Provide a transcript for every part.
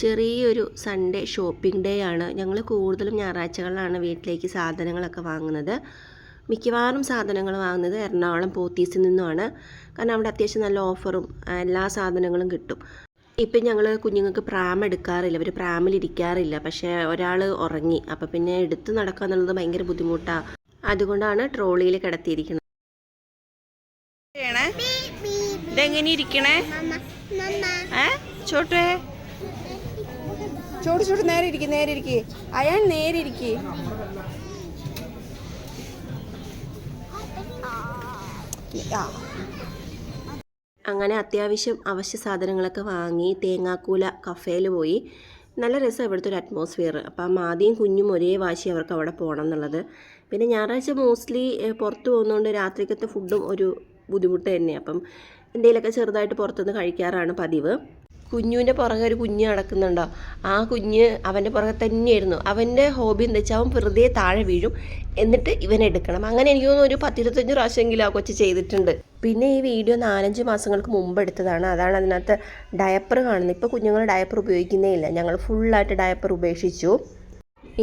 ചെറിയൊരു Sunday shopping day ആണ്. ഞങ്ങൾ കൂടുതലും ഞായറാഴ്ചകളിലാണ് വീട്ടിലേക്ക് സാധനങ്ങളൊക്കെ വാങ്ങുന്നത്. മിക്കവാറും സാധനങ്ങൾ വാങ്ങുന്നത് എറണാകുളം പോത്തീസിൽ നിന്നുമാണ്. കാരണം അവിടെ അത്യാവശ്യം നല്ല ഓഫറും എല്ലാ സാധനങ്ങളും കിട്ടും. ഇപ്പം ഞങ്ങൾ കുഞ്ഞുങ്ങൾക്ക് പ്രാം എടുക്കാറില്ല, അവർ പ്രാമിലിരിക്കാറില്ല. പക്ഷേ ഒരാൾ ഉറങ്ങി, അപ്പോൾ പിന്നെ എടുത്ത് നടക്കുക എന്നുള്ളത് ഭയങ്കര ബുദ്ധിമുട്ടാണ്. അതുകൊണ്ടാണ് ട്രോളിയിൽ കിടത്തിയിരിക്കുന്നത്. ഇതെങ്ങനെ ഇരിക്കണേ ചോട്ടേ? ചോട്ട് നേരെ ഇരിക്കേ അയാൾ നേരെ ഇരിക്കേ. അങ്ങനെ അത്യാവശ്യം അവശ്യ സാധനങ്ങളൊക്കെ വാങ്ങി തേങ്ങാക്കൂല കഫേയിൽ പോയി. നല്ല രസമാണ് ഇവിടുത്തെ ഒരു അറ്റ്മോസ്ഫിയർ. അപ്പം ആദ്യം കുഞ്ഞും ഒരേ വാശി അവർക്ക് അവിടെ പോകണം എന്നുള്ളത്. പിന്നെ ഞായറാഴ്ച മോസ്റ്റ്ലി പുറത്ത് പോകുന്നതുകൊണ്ട് രാത്രിക്കത്തെ ഫുഡും ഒരു ബുദ്ധിമുട്ട് തന്നെയാണ്. അപ്പം എന്തെങ്കിലുമൊക്കെ ചെറുതായിട്ട് പുറത്തുനിന്ന് കഴിക്കാറാണ് പതിവ്. കുഞ്ഞുവിൻ്റെ പുറകെ ഒരു കുഞ്ഞ് നടക്കുന്നുണ്ടോ, ആ കുഞ്ഞ് അവൻ്റെ പുറകെ തന്നെയായിരുന്നു. അവൻ്റെ ഹോബി എന്താ വെച്ചാൽ അവൻ വെറുതെ താഴെ വീഴും, എന്നിട്ട് ഇവനെടുക്കണം. അങ്ങനെ എനിക്ക് തോന്നുന്നു ഒരു 10-25 പ്രാവശ്യമെങ്കിലും ആ കൊച്ച് ചെയ്തിട്ടുണ്ട്. പിന്നെ ഈ വീഡിയോ 4-5 മാസങ്ങൾക്ക് മുമ്പ് എടുത്തതാണ്. അതാണ് അതിനകത്ത് ഡയപ്പർ കാണുന്നത്. ഇപ്പോൾ കുഞ്ഞുങ്ങൾ ഡയപ്പർ ഉപയോഗിക്കുന്നേ ഇല്ല. ഞങ്ങൾ ഫുള്ളായിട്ട് ഡയപ്പർ ഉപേക്ഷിച്ചു.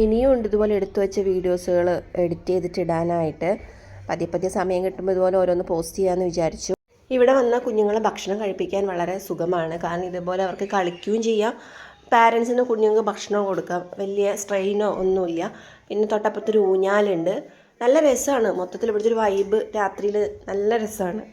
ഇനിയും ഉണ്ട് ഇതുപോലെ എടുത്തു വെച്ച വീഡിയോസുകൾ എഡിറ്റ് ചെയ്തിട്ട് ഇടാനായിട്ട്. പതിയെ സമയം കിട്ടുമ്പോൾ ഇതുപോലെ ഓരോന്ന് പോസ്റ്റ് ചെയ്യാമെന്ന് വിചാരിച്ചു. ഇവിടെ വന്ന കുഞ്ഞുങ്ങളെ ഭക്ഷണം കഴിപ്പിക്കാൻ വളരെ സുഖമാണ്. കാരണം ഇതുപോലെ അവർക്ക് കളിക്കുകയും ചെയ്യാം, പാരൻസിന് കുഞ്ഞുങ്ങൾക്ക് ഭക്ഷണം കൊടുക്കാം, വലിയ സ്ട്രെയിനോ ഒന്നുമില്ല. പിന്നെ തൊട്ടപ്പുറത്തൊരു ഊഞ്ഞാലുണ്ട്. നല്ല രസമാണ്. മൊത്തത്തിൽ ഇവിടുത്തെ ഒരു വൈബ് രാത്രിയിൽ നല്ല രസമാണ്.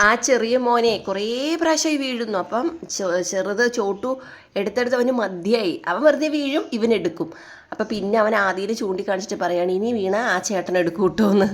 ആ ചെറിയ മോനെ കുറേ പ്രാവശ്യമായി വീഴുന്നു. അപ്പം ചെറുത് ചോട്ടു എടുത്തെടുത്ത് അവന് മതിയായി. അവൻ വെറുതെ വീഴും, ഇവനെടുക്കും. അപ്പം പിന്നെ അവൻ ആദ്യം ചൂണ്ടിക്കാണിച്ചിട്ട് പറയാണ്, ഇനി വീണ ആ ചേട്ടൻ എടുക്കും കേട്ടോ എന്ന്.